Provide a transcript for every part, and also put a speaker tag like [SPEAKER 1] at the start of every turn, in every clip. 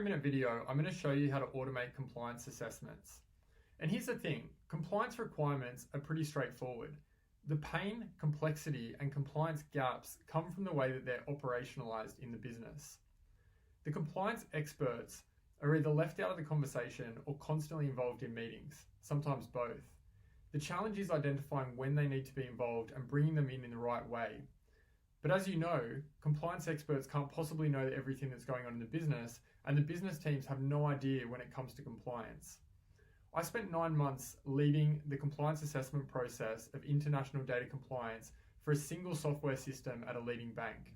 [SPEAKER 1] 3-minute video, I'm going to show you how to automate compliance assessments. And here's the thing, compliance requirements are pretty straightforward. The pain, complexity, and compliance gaps come from the way that they're operationalized in the business. The compliance experts are either left out of the conversation or constantly involved in meetings, sometimes both. The challenge is identifying when they need to be involved and bringing them in the right way. But as you know, compliance experts can't possibly know everything that's going on in the business, and the business teams have no idea when it comes to compliance. I spent 9 months leading the compliance assessment process of international data compliance for a single software system at a leading bank.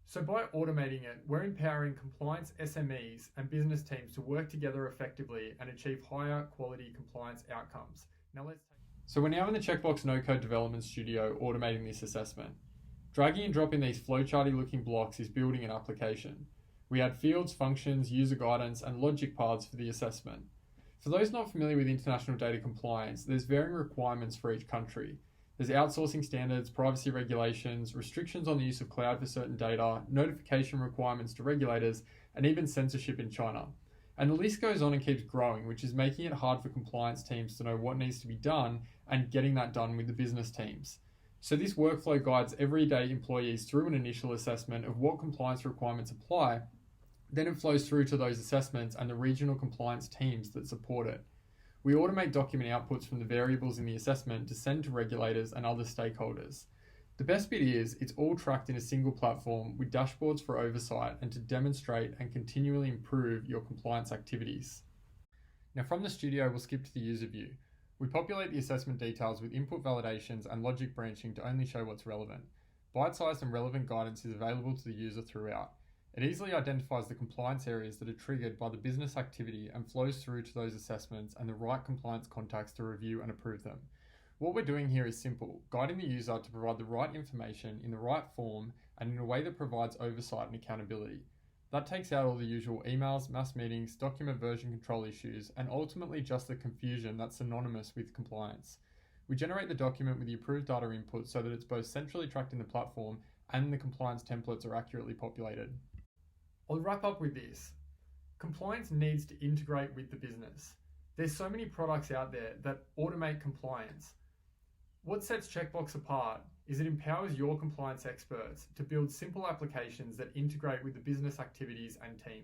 [SPEAKER 1] So by automating it, we're empowering compliance SMEs and business teams to work together effectively and achieve higher quality compliance outcomes. So we're now in the Checkbox no-code development studio automating this assessment. Dragging and dropping these flowcharty looking blocks is building an application. We add fields, functions, user guidance, and logic paths for the assessment. For those not familiar with international data compliance, there's varying requirements for each country. There's outsourcing standards, privacy regulations, restrictions on the use of cloud for certain data, notification requirements to regulators, and even censorship in China. And the list goes on and keeps growing, which is making it hard for compliance teams to know what needs to be done and getting that done with the business teams. So this workflow guides everyday employees through an initial assessment of what compliance requirements apply. Then it flows through to those assessments and the regional compliance teams that support it. We automate document outputs from the variables in the assessment to send to regulators and other stakeholders. The best bit is it's all tracked in a single platform with dashboards for oversight and to demonstrate and continually improve your compliance activities. Now from the studio, we'll skip to the user view. We populate the assessment details with input validations and logic branching to only show what's relevant. Bite-sized and relevant guidance is available to the user throughout. It easily identifies the compliance areas that are triggered by the business activity and flows through to those assessments and the right compliance contacts to review and approve them. What we're doing here is simple, guiding the user to provide the right information in the right form and in a way that provides oversight and accountability. That takes out all the usual emails, mass meetings, document version control issues, and ultimately just the confusion that's synonymous with compliance. We generate the document with the approved data input so that it's both centrally tracked in the platform and the compliance templates are accurately populated. I'll wrap up with this. Compliance needs to integrate with the business. There's so many products out there that automate compliance. What sets Checkbox apart is it empowers your compliance experts to build simple applications that integrate with the business activities and teams.